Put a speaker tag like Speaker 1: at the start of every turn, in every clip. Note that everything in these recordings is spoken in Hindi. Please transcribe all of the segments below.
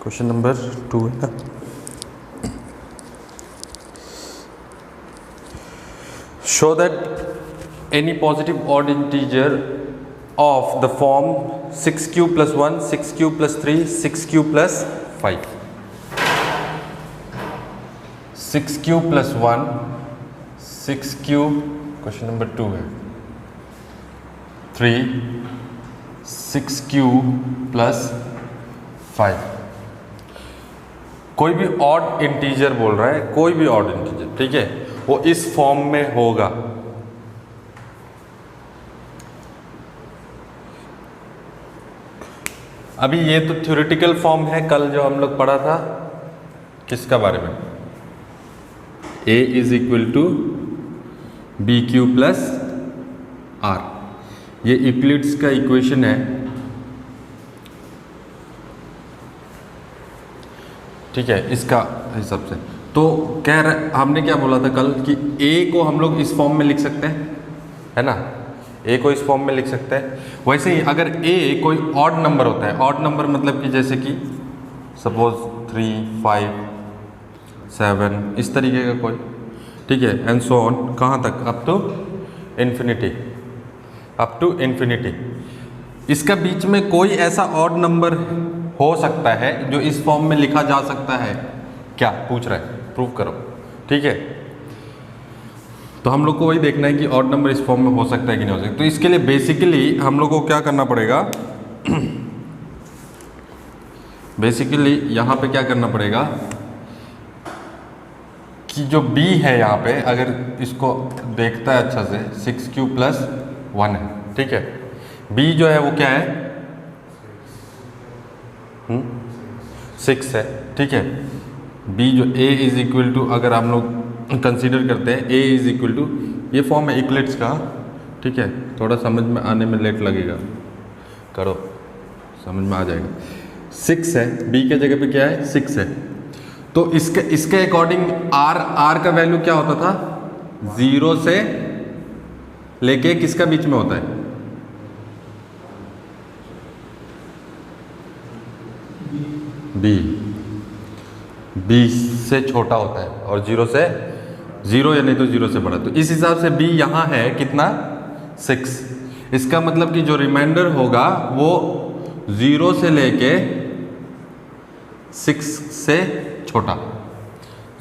Speaker 1: क्वेश्चन नंबर 2 है ना। Show that any positive odd integer of the form 6q + 1, 6q + 3, 6q + 5। 6q + 1, 6q, question number 2 है, 3, 6q + 5। कोई भी ऑड इंटीजर बोल रहा है, कोई भी ऑड इंटीजर, ठीक है, वो इस फॉर्म में होगा। अभी ये तो थ्योरेटिकल फॉर्म है, कल जो हम लोग पढ़ा था किसका बारे में, a = bq + r। ये यूक्लिड्स का इक्वेशन है, ठीक है, इसका हिसाब से। तो कह रहे, हमने क्या बोला था कल कि a को हम लोग इस फॉर्म में लिख सकते हैं, है ना, a को इस फॉर्म में लिख सकते हैं। वैसे ही अगर a कोई ऑड नंबर होता है, ऑड नंबर मतलब कि जैसे कि सपोज 3, 5, 7, इस तरीके का कोई, ठीक है, एंड सो ऑन, कहाँ तक, up to infinity, up to infinity. इसका बीच में कोई ऐसा ऑड नंबर हो सकता है जो इस फॉर्म में लिखा जा सकता है, क्या पूछ रहा है, प्रूव करो, ठीक है। तो हम लोग को वही देखना है कि ऑड नंबर इस फॉर्म में हो सकता है कि नहीं हो सकता। तो इसके लिए बेसिकली हम लोग को क्या करना पड़ेगा, बेसिकली यहाँ पे क्या करना पड़ेगा कि जो b है यहाँ पे, अगर इसको देखता है अच्छा से, 6q + 1 है, ठीक है, b जो है वो क्या है, 6 है, ठीक है। b जो a = अगर हम लोग कंसीडर करते हैं a = ये फॉर्म है यूक्लिड्स का, ठीक है, थोड़ा समझ में आने में लेट लगेगा, करो समझ में आ जाएगा। 6 है, b के जगह पे क्या है, 6 है। तो इसके अकॉर्डिंग r का वैल्यू क्या होता था, 0 से लेके किसका बीच में होता है, b से छोटा होता है और 0 या नहीं तो 0 से बड़ा। तो इस हिसाब से b यहाँ है कितना, 6। इसका मतलब कि जो रिमाइंडर होगा वो 0 से लेके 6 से छोटा,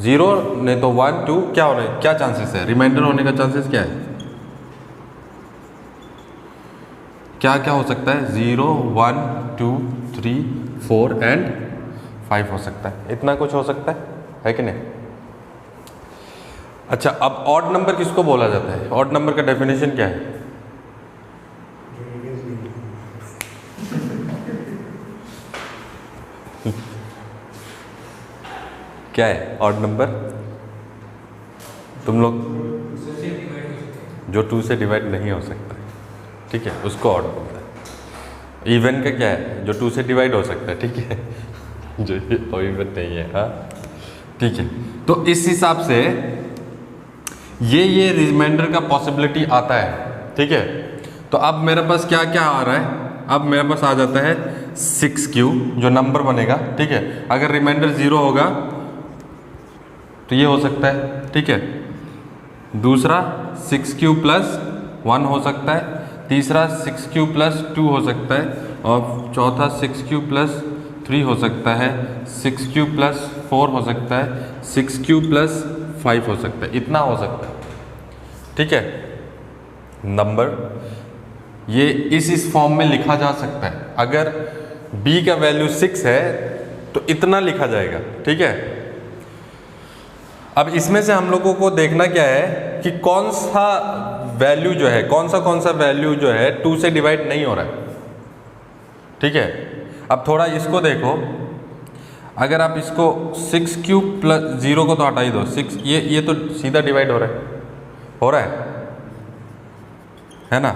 Speaker 1: 0 नहीं तो 1, 2, क्या होने, क्या चांसेस है, रिमाइंडर होने का चांसेस क्या है, क्या क्या हो सकता है, 0, 1, 2, 3, 4 एंड 5 हो सकता है, इतना कुछ हो सकता है कि नहीं। अच्छा, अब ऑड नंबर किसको बोला जाता है, ऑड नंबर का डेफिनेशन क्या है, क्या है ऑड नंबर, तुम लोग, जो 2 से डिवाइड नहीं हो सकता, ठीक है, उसको ऑड बोलता है। इवन का क्या है, जो 2 से डिवाइड हो सकता है, ठीक है, जो इवन नहीं है, हाँ, ठीक है। तो इस हिसाब से ये रिमाइंडर का पॉसिबिलिटी आता है, ठीक है। तो अब मेरे पास क्या क्या आ रहा है, अब मेरे पास आ जाता है 6q जो नंबर बनेगा, ठीक है, अगर रिमाइंडर 0 होगा तो ये हो सकता है, ठीक है। दूसरा 6q + 1 हो सकता है, तीसरा 6q + 2 हो सकता है, और चौथा 6q + 3 हो सकता है, 6q + 4 हो सकता है, 6q + 5 हो सकता है, इतना हो सकता है, ठीक है। नंबर ये इस फॉर्म में लिखा जा सकता है। अगर b का वैल्यू 6 है तो इतना लिखा जाएगा, ठीक है। अब इसमें से हम लोगों को देखना क्या है कि कौन सा वैल्यू जो है, कौन सा वैल्यू जो है 2 से डिवाइड नहीं हो रहा है, ठीक है। अब थोड़ा इसको देखो, अगर आप इसको 6q + 0 को तो हटा ही दो, 6 ये तो सीधा डिवाइड हो रहा है ना।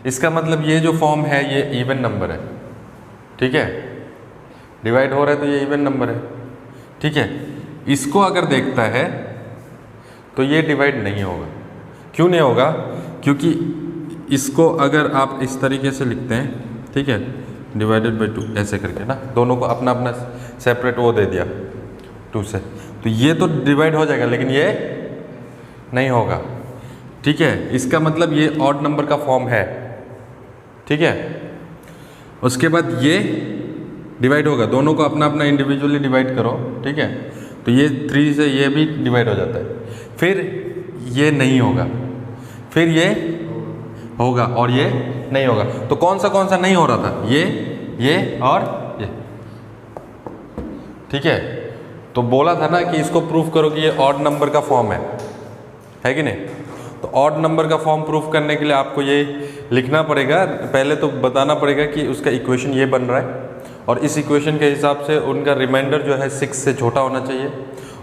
Speaker 1: इसका मतलब ये जो फॉर्म है ये इवन नंबर है, ठीक है, डिवाइड हो रहा है तो ये इवन नंबर है, ठीक है। इसको अगर देखता है तो ये डिवाइड नहीं होगा, क्यों नहीं होगा, क्योंकि इसको अगर आप इस तरीके से लिखते हैं, ठीक है, डिवाइडेड बाई 2 ऐसे करके ना, दोनों को अपना अपना सेपरेट वो दे दिया 2 से, तो ये तो डिवाइड हो जाएगा लेकिन ये नहीं होगा। ठीक है, इसका मतलब ये ऑड नंबर का फॉर्म है। ठीक है, उसके बाद ये डिवाइड होगा, दोनों को अपना अपना इंडिविजुअली डिवाइड करो। ठीक है, तो ये 3 से ये भी डिवाइड हो जाता है, फिर ये नहीं होगा, फिर ये होगा और ये नहीं होगा। तो कौन सा नहीं हो रहा था, ये और ये। ठीक है, तो बोला था ना कि इसको प्रूफ करो कि ये ऑड नंबर का फॉर्म है कि नहीं। तो ऑड नंबर का फॉर्म प्रूफ करने के लिए आपको ये लिखना पड़ेगा, पहले तो बताना पड़ेगा कि उसका इक्वेशन ये बन रहा है और इस इक्वेशन के हिसाब से उनका रिमाइंडर जो है 6 से छोटा होना चाहिए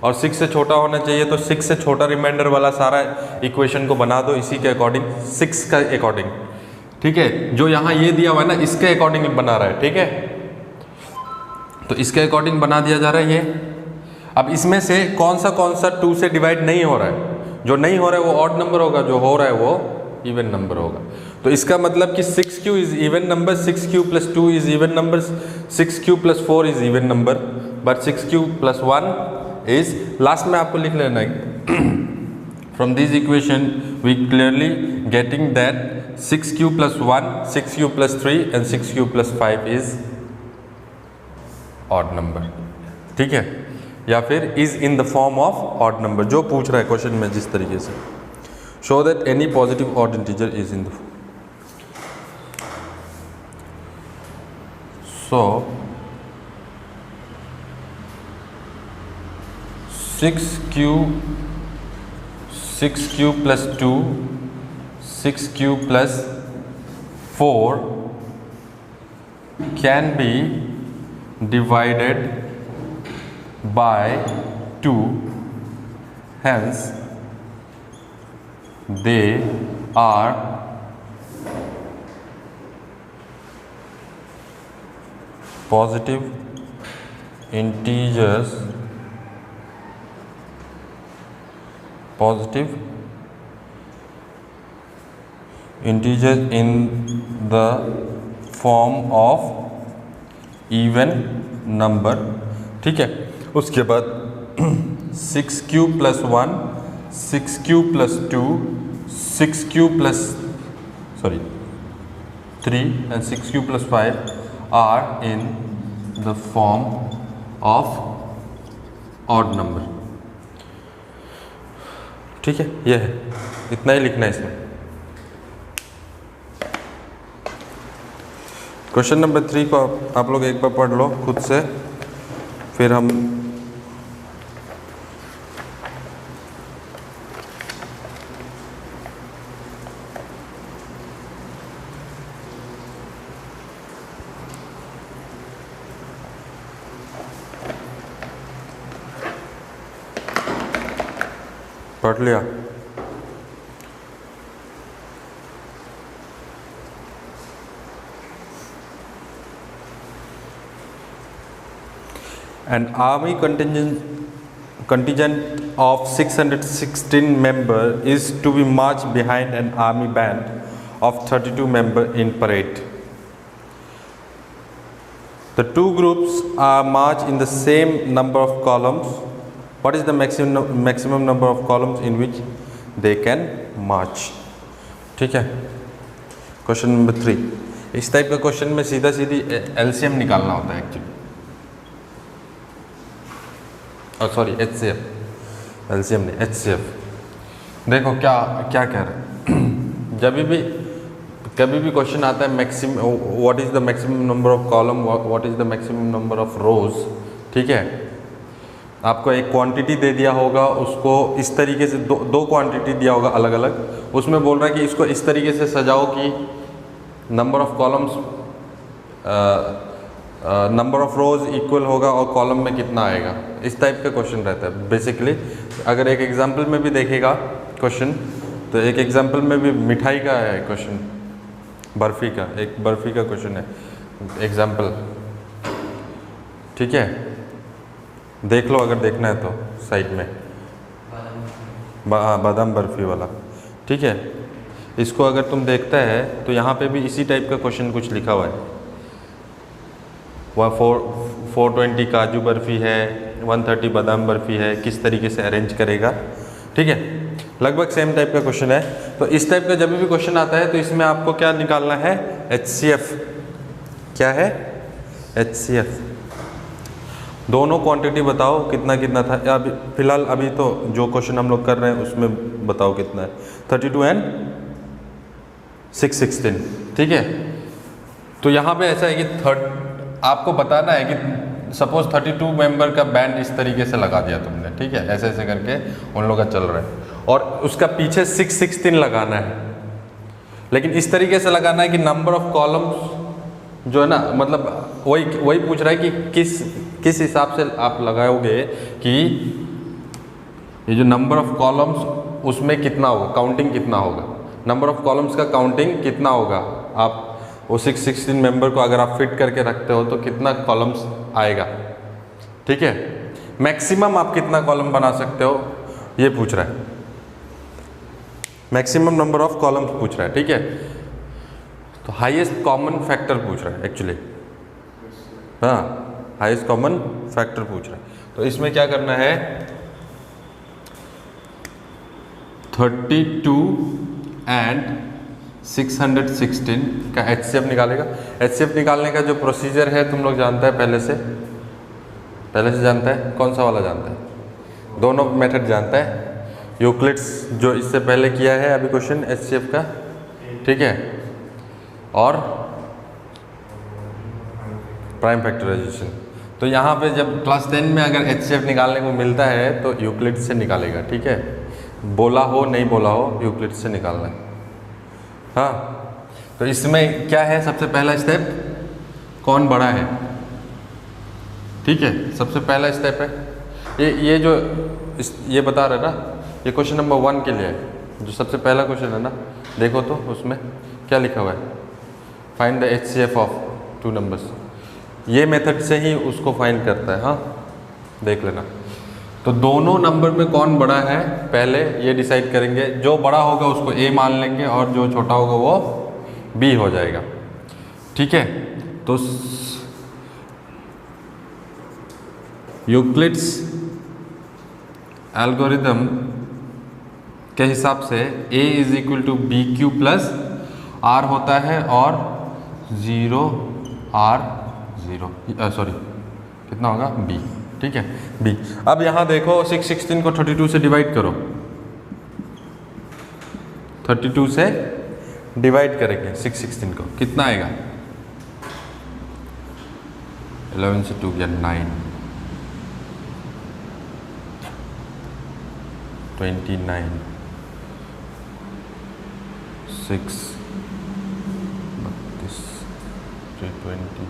Speaker 1: और 6 से छोटा होना चाहिए, तो 6 से छोटा रिमाइंडर वाला सारा इक्वेशन को बना दो इसी के अकॉर्डिंग, 6 का अकॉर्डिंग। ठीक है, जो यहाँ ये दिया हुआ है ना इसके अकॉर्डिंग बना रहा है। ठीक है, तो इसके अकॉर्डिंग बना दिया जा रहा है ये। अब इसमें से कौन सा 2 से डिवाइड नहीं हो रहा है, जो नहीं हो रहा है वो ऑड नंबर होगा, जो हो रहा है वो इवन नंबर होगा। तो इसका मतलब कि 6q is even number, 6q + 2 is even number, 6q + 4 is even number, but 6q + 1 is, last में आपको लिख लेना है from this equation we clearly getting that 6q + 1, 6q + 3 and 6q + 5 is odd number. ठीक है, या फिर is in the form of odd number, जो पूछ रहा है क्वेश्चन में जिस तरीके से। Show that any positive odd integer is in the, so 6q + 2, 6q + 4 can be divided by 2, hence they are positive integers in the form of even number। ठीक है, उसके बाद 6q + 1, 6q + 2, 6q + 3 and 6q + 5 are in the form of odd number। ठीक है, यह है, इतना ही लिखना है इसमें। क्वेश्चन नंबर 3 को आप लोग एक बार पढ़ लो खुद से, फिर हम पढ़ लिया। An army contingent of 616 members is to be marched behind an army band of 32 members in parade. The two groups are marched in the same number of columns. What is the maximum number of columns in which they can march? ठीक है, क्वेश्चन नंबर 3। इस टाइप का क्वेश्चन में सीधा सीधी एलसीएम निकालना होता है एक्चुअली, और सॉरी HCF, एलसीएम नहीं HCF। देखो क्या क्या कह रहे हैं कभी भी क्वेश्चन आता है maximum, what is the maximum number of column, what is the maximum number of रोज। ठीक है, आपको एक क्वांटिटी दे दिया होगा, उसको इस तरीके से दो क्वांटिटी दिया होगा अलग अलग, उसमें बोल रहा है कि इसको इस तरीके से सजाओ कि number of columns number of rose equal होगा और कॉलम में कितना आएगा। इस टाइप का क्वेश्चन रहता है बेसिकली। अगर एक एग्जांपल में भी देखेगा क्वेश्चन, तो एक एग्जांपल में भी मिठाई का है क्वेश्चन, बर्फ़ी का, एक बर्फ़ी का क्वेश्चन है एग्जांपल। ठीक है, देख लो अगर देखना है तो साइड में, बादाम बर्फ़ी वाला। ठीक है, इसको अगर तुम देखता है तो यहाँ पे भी इसी टाइप का क्वेश्चन कुछ लिखा हुआ है। 420 काजू बर्फ़ी है, 130 बादाम बर्फ़ी है, किस तरीके से अरेंज करेगा। ठीक है, लगभग सेम टाइप का क्वेश्चन है। तो इस टाइप का जब भी क्वेश्चन आता है तो इसमें आपको क्या निकालना है, HCF। क्या है, HCF। दोनों क्वांटिटी बताओ कितना कितना था। अभी फिलहाल अभी तो जो क्वेश्चन हम लोग कर रहे हैं उसमें बताओ कितना है, 32 and 616। ठीक है, तो यहाँ पे ऐसा है कि आपको बताना है कि सपोज 32 मेंबर का बैंड इस तरीके से लगा दिया तुमने। ठीक है, ऐसे ऐसे करके उन लोग का चल रहा है और उसका पीछे 616 लगाना है। लेकिन इस तरीके से लगाना है कि नंबर ऑफ कॉलम्स जो है ना, मतलब वही पूछ रहा है कि किस हिसाब से आप लगाओगे कि ये जो नंबर ऑफ कॉलम्स उसमें कितना होगा, काउंटिंग कितना होगा, नंबर ऑफ कॉलम्स का काउंटिंग कितना होगा। आप वो 616 मेंबर को अगर आप फिट करके रखते हो तो कितना कॉलम्स आएगा। ठीक है, मैक्सिमम आप कितना कॉलम बना सकते हो ये पूछ रहा है, मैक्सिमम नंबर ऑफ कॉलम्स पूछ रहा है। ठीक है, तो हाईएस्ट कॉमन फैक्टर पूछ रहा है एक्चुअली। हाँ, हाईएस्ट कॉमन फैक्टर पूछ रहा है। तो इसमें क्या करना है, 32 and 616 का HCF निकालेगा। HCF निकालने का जो प्रोसीजर है तुम लोग जानता है पहले से जानता है। कौन सा वाला जानता है, दोनों मेथड जानता है। यूक्लिड्स जो इससे पहले किया है अभी क्वेश्चन HCF का, ठीक है, और प्राइम फैक्टराइजेशन। तो यहाँ पे जब क्लास 10 में अगर HCF निकालने को मिलता है तो यूक्लिड से निकालेगा। ठीक है, बोला हो नहीं बोला हो यूक्लिड से निकालना है। हाँ, तो इसमें क्या है, सबसे पहला स्टेप कौन बड़ा है। ठीक है, सबसे पहला स्टेप है ये जो ये बता रहे ना, ये क्वेश्चन नंबर 1 के लिए है। जो सबसे पहला क्वेश्चन है ना, देखो तो उसमें क्या लिखा हुआ है, find the HCF of 2 numbers. ये मेथड से ही उसको फाइंड करता है। हाँ, देख लेना। तो दोनों नंबर में कौन बड़ा है पहले ये डिसाइड करेंगे। जो बड़ा होगा उसको A मान लेंगे और जो छोटा होगा वो B हो जाएगा। ठीक है, तो यूक्लिड्स एल्गोरिथम के हिसाब से A is equal to BQ plus R होता है और 0 R 0 सॉरी कितना होगा B। ठीक है, B। अब यहाँ देखो 616 को 32 से डिवाइड करो, 32 से डिवाइड करेंगे 616 को, कितना आएगा, 11 से 2 गया 9, 29, 6 32 320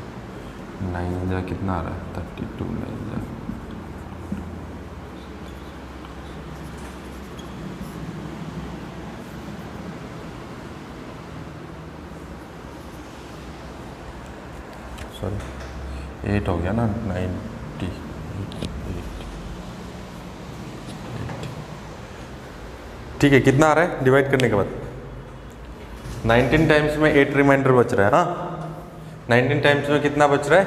Speaker 1: 9 जा कितना आ रहा है, 32 9 जा सॉरी 8 हो गया ना, 90 ठीक है। कितना आ रहा है डिवाइड करने के बाद, 19 टाइम्स में 8 रिमाइंडर बच रहा है। हाँ, 19 टाइम्स में कितना बच रहा है,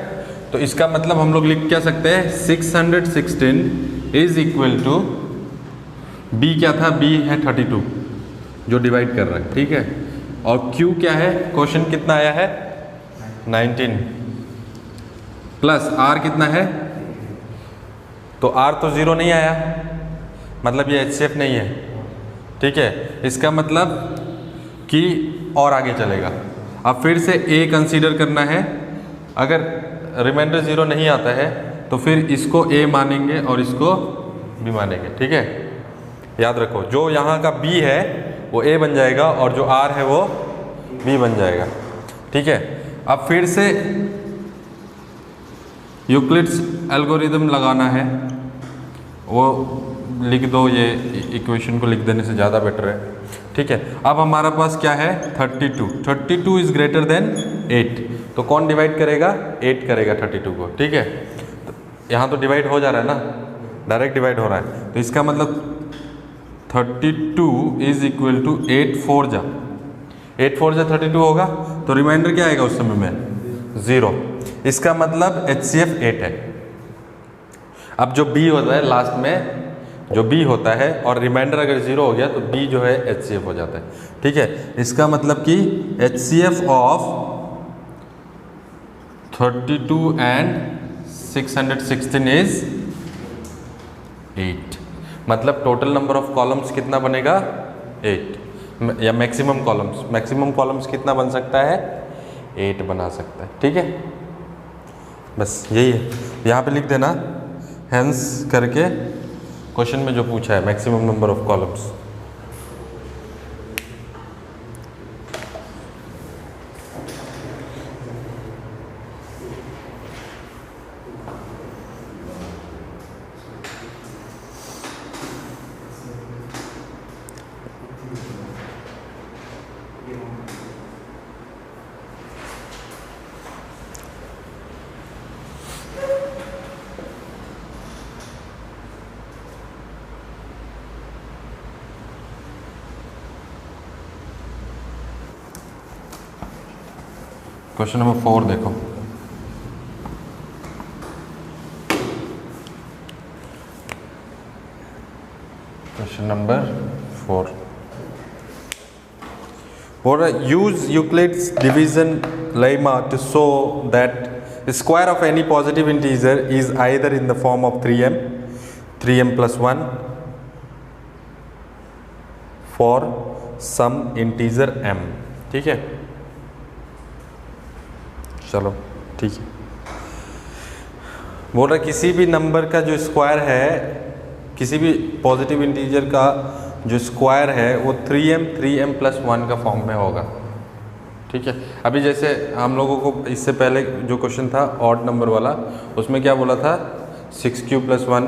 Speaker 1: तो इसका मतलब हम लोग लिख क्या सकते हैं, 616 इज इक्वल टू B क्या था, B है 32 जो डिवाइड कर रहा है। ठीक है, और Q क्या है, क्वेश्चन कितना आया है 19 प्लस R कितना है, तो R तो 0 नहीं आया, मतलब ये HCF नहीं है। ठीक है, इसका मतलब कि और आगे चलेगा। अब फिर से A कंसीडर करना है, अगर रिमाइंडर 0 नहीं आता है तो फिर इसको A मानेंगे और इसको B मानेंगे। ठीक है, याद रखो जो यहाँ का B है वो A बन जाएगा और जो R है वो B बन जाएगा। ठीक है, अब फिर से यूक्लिड्स एल्गोरिथम लगाना है, वो लिख दो, ये इक्वेशन को लिख देने से ज़्यादा बेटर है। ठीक है, अब हमारा पास क्या है 32 इज ग्रेटर देन 8, तो कौन डिवाइड करेगा, 8 करेगा 32 को। ठीक है, तो यहाँ तो डिवाइड हो जा रहा है ना, डायरेक्ट डिवाइड हो रहा है, तो इसका मतलब 32 इज इक्वल टू 8 4 जा 32 होगा, तो रिमाइंडर क्या आएगा उस समय में 0। इसका मतलब HCF 8 है। अब जो B होता है लास्ट में, जो B होता है और रिमाइंडर अगर 0 हो गया तो B जो है HCF हो जाता है। ठीक है, इसका मतलब कि HCF ऑफ 32 and 616 इज 8। मतलब टोटल नंबर ऑफ कॉलम्स कितना बनेगा? 8। या मैक्सिमम कॉलम्स कितना बन सकता है? 8 बना सकता है। ठीक है, बस यही है। यहाँ पे लिख देना हेंस करके, क्वेश्चन में जो पूछा है maximum number of columns. Question number 4 देखो। क्वेश्चन नंबर 4 बोल रहा है use Euclid's division lemma to show that square of any positive integer is either in the form of 3m plus 1 for some integer m। ठीक है, चलो ठीक है। बोल रहा किसी भी नंबर का जो स्क्वायर है, किसी भी पॉजिटिव इंटीजर का जो स्क्वायर है वो 3m plus 1 का फॉर्म में होगा। ठीक है, अभी जैसे हम लोगों को इससे पहले जो क्वेश्चन था ऑड नंबर वाला, उसमें क्या बोला था? 6q plus 1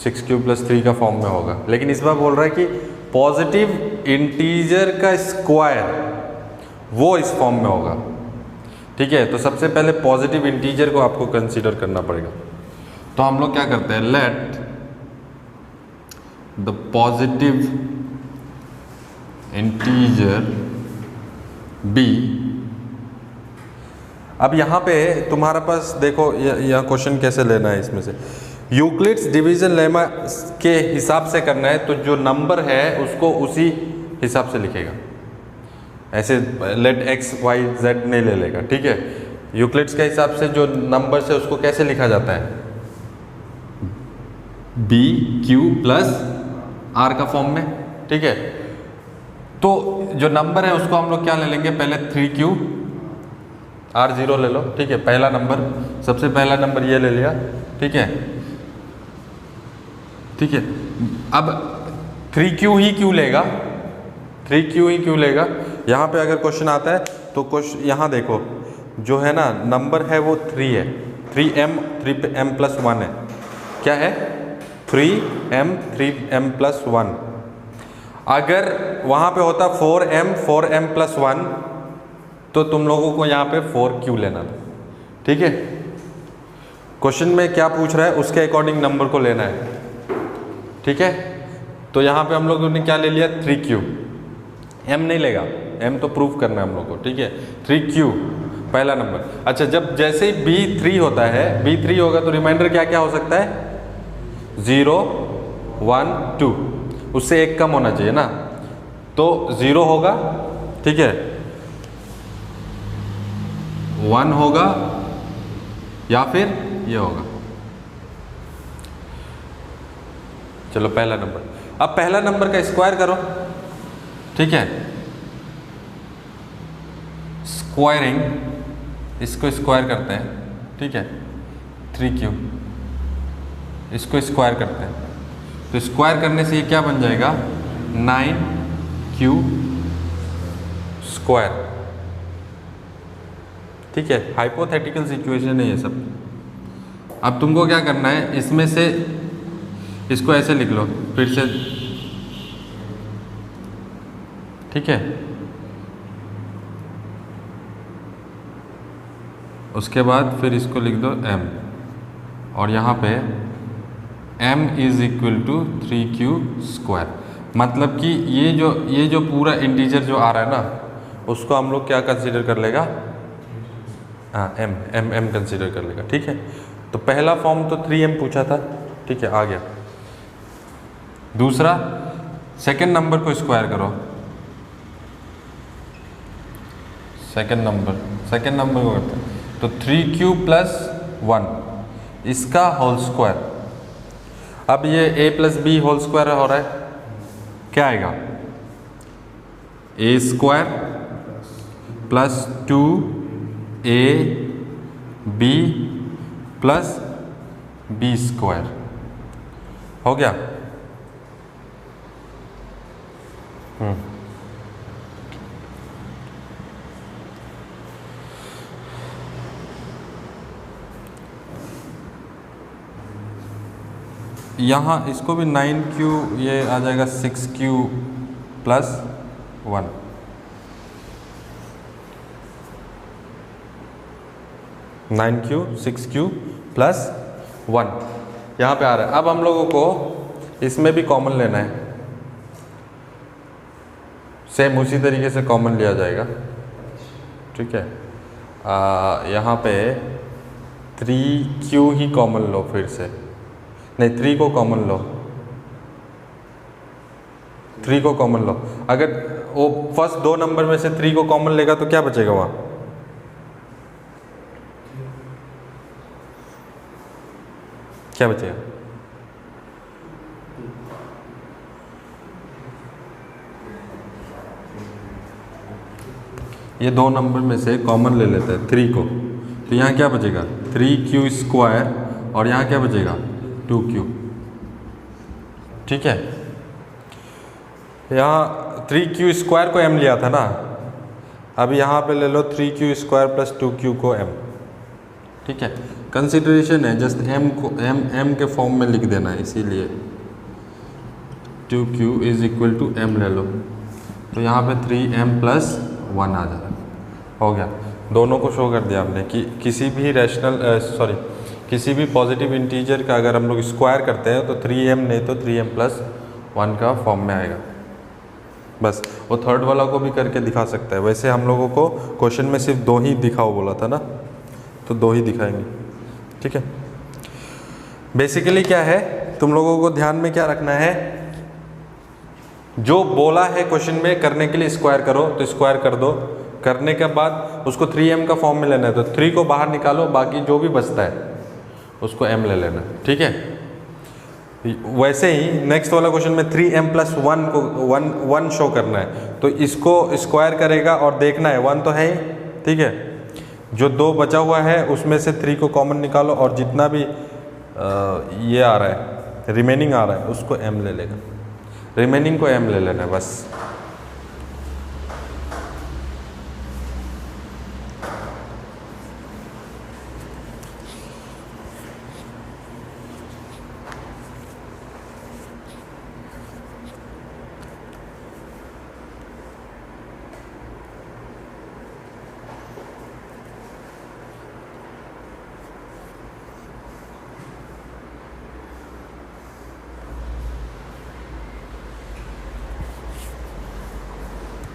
Speaker 1: 6q plus 3 का फॉर्म में होगा। लेकिन इस बार बोल रहा है कि पॉजिटिव इंटीजर का स्क्वायर वो इस फॉर्म में होगा। ठीक है, तो सबसे पहले पॉजिटिव इंटीजर को आपको कंसीडर करना पड़ेगा। तो हम लोग क्या करते हैं, let the positive integer b. अब यहाँ पे तुम्हारा पास देखो यह क्वेश्चन कैसे लेना है, इसमें से यूक्लिड्स डिवीजन लेमा के हिसाब से करना है। तो जो नंबर है उसको उसी हिसाब से लिखेगा, ऐसे लेट x y z नहीं ले लेगा। ठीक है, यूक्लिड्स के हिसाब से जो नंबर है उसको कैसे लिखा जाता है? b q प्लस r का फॉर्म में। ठीक है, तो जो नंबर है उसको हम लोग क्या ले लेंगे? पहले 3q r 0 ले लो। ठीक है, पहला नंबर, सबसे पहला नंबर ये ले लिया। ठीक है, ठीक है। अब 3q ही क्यों लेगा? 3q ही क्यों लेगा? यहाँ पे अगर क्वेश्चन आता है तो क्वेश्चन यहाँ देखो, जो है ना नंबर है वो 3 है, 3m plus 1 है। क्या है? 3m plus 1। अगर वहाँ पे होता 4m plus 1 तो तुम लोगों को यहाँ पे 4q लेना था। ठीक है, क्वेश्चन में क्या पूछ रहा है उसके अकॉर्डिंग नंबर को लेना है। ठीक है, तो यहाँ पे हम लोगों ने क्या ले लिया? 3q। m नहीं लेगा, m तो प्रूफ करना है हम लोग को। ठीक है, 3q पहला नंबर। अच्छा, जब जैसे ही b3 होता है, b3 होगा तो रिमाइंडर क्या क्या हो सकता है? 0 1 2, उससे एक कम होना चाहिए ना, तो 0 होगा। ठीक है, 1 होगा या फिर ये होगा। चलो पहला नंबर। अब पहला नंबर का स्क्वायर करो। ठीक है, स्क्वायरिंग, इसको स्क्वायर करते हैं। ठीक है, 3q, इसको स्क्वायर करते हैं। तो स्क्वायर करने से ये क्या बन जाएगा? 9q square. ठीक है, हाइपोथेटिकल सिचुएशन है ये सब। अब तुमको क्या करना है, इसमें से इसको ऐसे लिख लो फिर से। ठीक है, उसके बाद फिर इसको लिख दो m, और यहाँ पे m is equal to 3q square. मतलब कि ये जो पूरा इंटीजर जो आ रहा है ना, उसको हम लोग क्या कंसीडर कर लेगा? हाँ एम एम एम कंसिडर कर लेगा, ठीक है। तो पहला फॉर्म तो 3m पूछा था, ठीक है, आ गया। दूसरा, सेकंड नंबर को स्क्वायर करो, सेकंड नंबर को करते हैं तो 3q + 1 इसका होल स्क्वायर। अब ये a + b होल स्क्वायर हो रहा है, क्या आएगा, a² + 2ab + b² हो गया। यहाँ इसको भी 9q, ये आ जाएगा 6q + 1। नाइन क्यू 6q + 1 यहाँ पे आ रहा है। अब हम लोगों को इसमें भी कॉमन लेना है, सेम उसी तरीके से कॉमन लिया जाएगा, ठीक है। यहाँ पे 3q ही कॉमन लो, फिर से नहीं 3 को कॉमन लो, 3 को कॉमन लो। अगर वो फर्स्ट दो नंबर में से 3 को कॉमन लेगा तो क्या बचेगा वहाँ, क्या बचेगा, ये दो नंबर में से कॉमन ले लेते हैं 3 को, तो यहाँ क्या बचेगा 3q² और यहाँ क्या बचेगा 2q, ठीक है। यहाँ 3q² को m लिया था ना, अब यहाँ पे ले लो 3q² + 2q को m, ठीक है। कंसिडरेशन है, जस्ट m को m के फॉर्म में लिख देना है, इसीलिए 2q = m ले लो, तो यहाँ पे 3m + 1 आ जा रहा है, हो गया। दोनों को शो कर दिया हमने कि किसी भी पॉजिटिव इंटीजर का अगर हम लोग स्क्वायर करते हैं तो 3m नहीं तो 3m + 1 का फॉर्म में आएगा। बस वो थर्ड वाला को भी करके दिखा सकता है। वैसे हम लोगों को क्वेश्चन में सिर्फ 2 ही दिखाओ बोला था ना, तो 2 ही दिखाएंगे, ठीक है। बेसिकली क्या है, तुम लोगों को ध्यान में क्या रखना है, जो बोला है क्वेश्चन में करने के लिए स्क्वायर करो तो स्क्वायर कर दो, करने के बाद उसको 3m का फॉर्म में लेना है तो 3 को बाहर निकालो, बाकी जो भी बचता है उसको m ले लेना, ठीक है। वैसे ही नेक्स्ट वाला क्वेश्चन में 3m + 1 को 1 शो करना है, तो इसको स्क्वायर करेगा और देखना है 1 तो है ही, ठीक है। जो 2 बचा हुआ है उसमें से 3 को कॉमन निकालो और जितना भी ये आ रहा है रिमेनिंग आ रहा है उसको m ले लेगा, रिमेनिंग को m ले लेना है बस।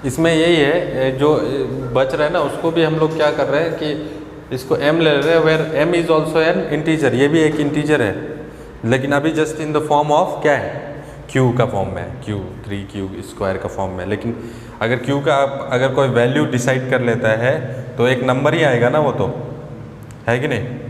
Speaker 1: इसमें यही है, जो बच रहा है ना उसको भी हम लोग क्या कर रहे हैं कि इसको m ले रहे हैं, where m is also an integer, ये भी एक इंटीजर है, लेकिन अभी just in the form of क्या है, q का फॉर्म में, q 3q² का फॉर्म में। लेकिन अगर q का अगर कोई वैल्यू डिसाइड कर लेता है तो एक नंबर ही आएगा ना, वो तो है कि नहीं।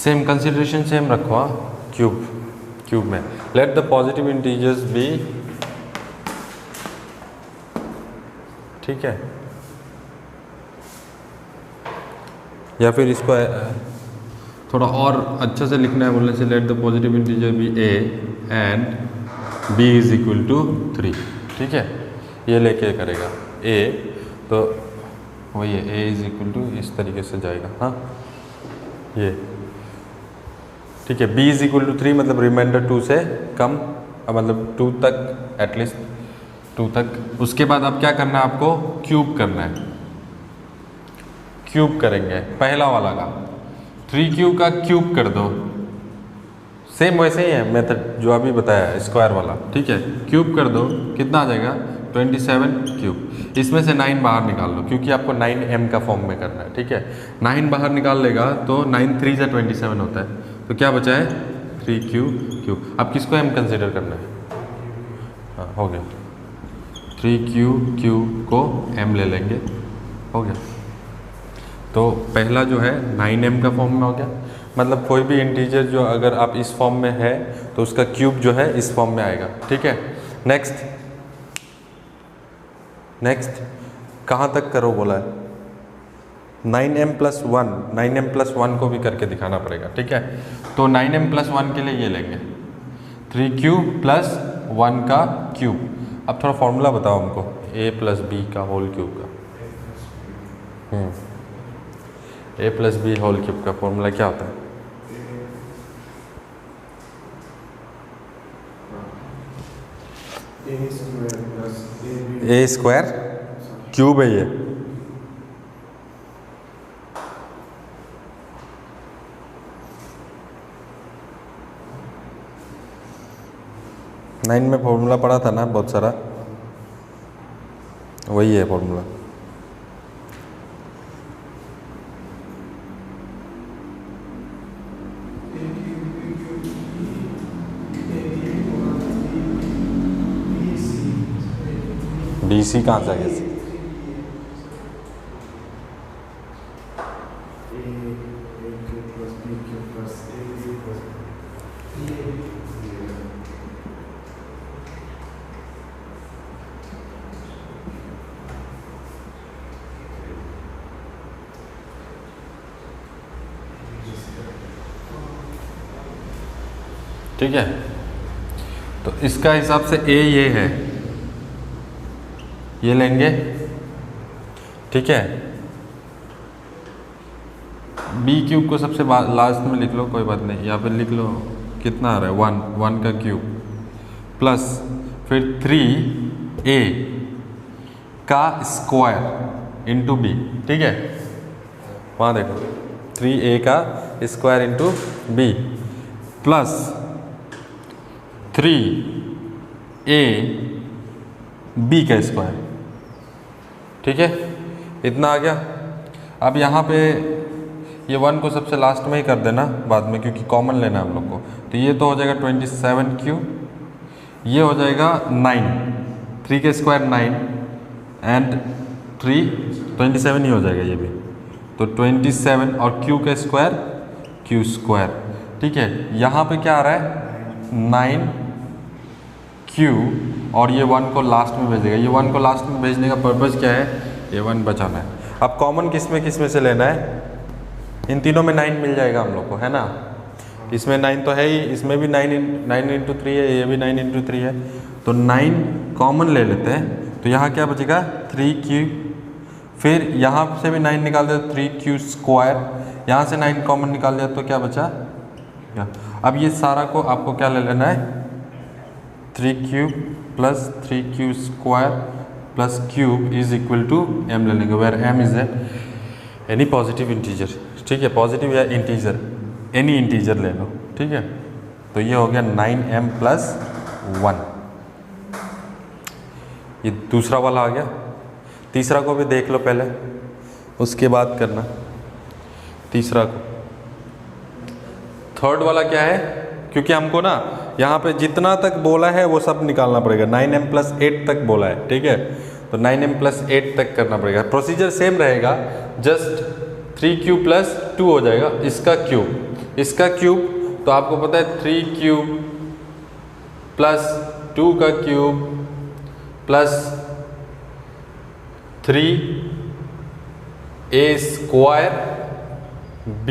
Speaker 1: सेम कंसिडरेशन सेम रखो, हाँ, क्यूब में। Let the positive integers b, ठीक है, या फिर इसको थोड़ा और अच्छे से लिखना है बोलने से, let the positive integer b a and b is equal to 3, ठीक है, ये लेके करेगा ए, तो वही है ए इज इक्वल टू इस तरीके से जाएगा, हाँ ये, ठीक है। बी इज इक्वल टू 3 मतलब रिमाइंडर 2 से कम, मतलब 2 तक, एटलीस्ट 2 तक। उसके बाद अब क्या करना है आपको, क्यूब करना है, क्यूब करेंगे पहला वाला का, 3 क्यूब का क्यूब कर दो, सेम वैसे ही है मेथड जो अभी बताया है, स्क्वायर वाला, ठीक है, क्यूब कर दो, कितना आ जाएगा 27 क्यूब। इसमें से 9 बाहर निकाल लो क्योंकि आपको 9m का फॉर्म में करना है, ठीक है। 9 बाहर निकाल लेगा तो 9 3 से 27 होता है, तो क्या बचा है 3 क्यूब। अब किसको m कंसिडर करना है, हाँ हो गया, 3 क्यूब को m ले लेंगे, हो गया। तो पहला जो है 9m का फॉर्म में हो गया, मतलब कोई भी इंटीजर जो अगर आप इस फॉर्म में है तो उसका क्यूब जो है इस फॉर्म में आएगा, ठीक है। नेक्स्ट कहाँ तक करो बोला है, 9m+1, 9m+1 को भी करके दिखाना पड़ेगा, ठीक है। तो 9m+1 के लिए ये लेंगे 3 क्यूब प्लस 1 का क्यूब। अब थोड़ा फॉर्मूला बताओ हमको, a+b का होल क्यूब का, a+b होल क्यूब का फॉर्मूला क्या होता है, a² क्यूब है ये, नाइन में फॉर्मूला पढ़ा था ना बहुत सारा, वही है फॉर्मूला। BC कहाँ से आ गया, ठीक है। तो इसका हिसाब से A ये है, ये लेंगे, ठीक है। b³ को सबसे लास्ट में लिख लो, कोई बात नहीं, या फिर लिख लो कितना आ रहा है 1 का क्यूब प्लस फिर 3a का स्क्वायर इंटू b, ठीक है। वहाँ देखो 3a का square into b plus 3a b का स्क्वायर, ठीक है, इतना आ गया। अब यहाँ पे ये 1 को सबसे लास्ट में ही कर देना बाद में, क्योंकि कॉमन लेना है हम लोग को। तो ये तो हो जाएगा 27 क्यूब, ये हो जाएगा 9, 3 के स्क्वायर 9 एंड 3 27 ही हो जाएगा ये भी, तो 27 और क्यू का स्क्वायर q², ठीक है। यहाँ पे क्या आ रहा है 9 क्यू, और ये 1 को लास्ट में भेजेगा। ये 1 को लास्ट में भेजने का पर्पज़ क्या है, ये 1 बचाना है। अब कॉमन किस में से लेना है, इन तीनों में 9 मिल जाएगा हम लोग को, है ना। इसमें 9 तो है ही, इसमें भी 9 इंटू 3 है, ये भी 9 इंटू 3 है, तो 9 कॉमन ले लेते हैं। तो यहाँ क्या बचेगा 3q, फिर यहाँ से भी 9 निकाल दिया 3q², यहाँ से 9 कॉमन निकाल दिया तो क्या बचा। अब ये सारा को आपको क्या ले लेना है 3q plus 3q² plus cube is equal to m ले लेंगे, where m is any positive integer, ठीक है। पॉजिटिव या इंटीजर, एनी इंटीजर ले लो, ठीक है। तो ये हो गया 9m+1, ये दूसरा वाला आ गया। तीसरा को भी देख लो पहले, उसके बाद करना तीसरा को। थर्ड वाला क्या है, क्योंकि हमको ना यहाँ पे जितना तक बोला है वो सब निकालना पड़ेगा, 9m+8 तक बोला है, ठीक है। तो 9m+8 तक करना पड़ेगा। प्रोसीजर सेम रहेगा, जस्ट 3q + 2 हो जाएगा इसका क्यूब, इसका क्यूब तो आपको पता है 3 क्यूब प्लस 2 का cube plus 3a square b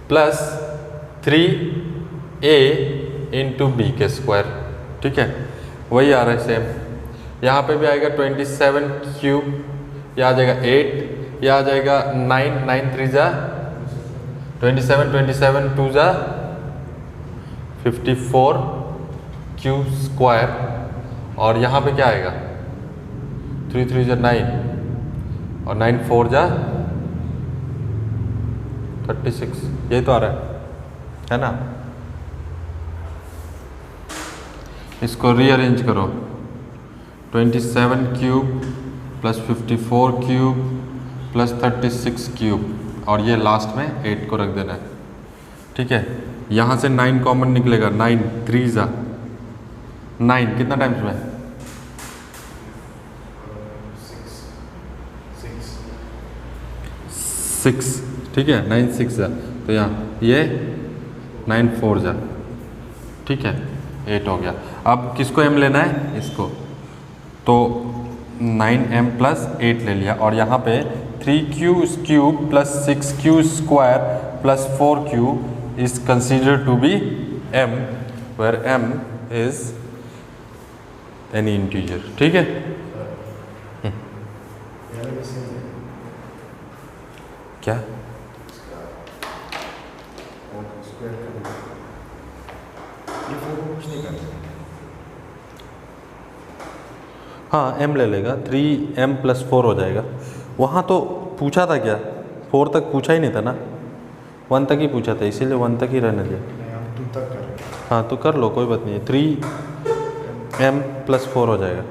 Speaker 1: plus 3a into b के स्क्वायर। ठीक है, वही आ रहा है सेम। यहाँ पे भी आएगा 27 क्यूब, यह आ जाएगा 8, यह आ जाएगा 9, 9 3 जा 27, 27 2 जा 54 क्यूब स्क्वायर, और यहाँ पे क्या आएगा 3 3 जा 9 और 9 4 जा 36, यही तो आ रहा है ना। इसको रीअरेंज करो, 27 cube plus 54 cube plus 36 cube, और ये लास्ट में 8 को रख देना है। ठीक है, यहाँ से 9 कॉमन निकलेगा, 9 3 जा 9 कितना टाइम्स में 6। ठीक है, 9 6 जा, तो यहाँ ये 9 4 जा, ठीक है 8 हो गया। अब किसको m लेना है, इसको, तो 9m प्लस 8 ले लिया, और यहाँ पे 3q cube plus 6q square plus 4q is considered to be m, where m is any integer. ठीक है, क्या हाँ m ले लेगा, 3m प्लस 4 हो जाएगा। वहाँ तो पूछा था क्या, 4 तक पूछा ही नहीं था ना, 1 तक ही पूछा था, इसीलिए 1 तक ही रहने दिया। हाँ तो कर लो, कोई बात नहीं है, 3m प्लस 4 हो जाएगा।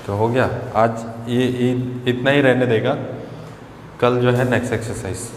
Speaker 1: तो हो गया आज, ये इतना ही रहने देगा, कल जो है नेक्स्ट एक्सरसाइज।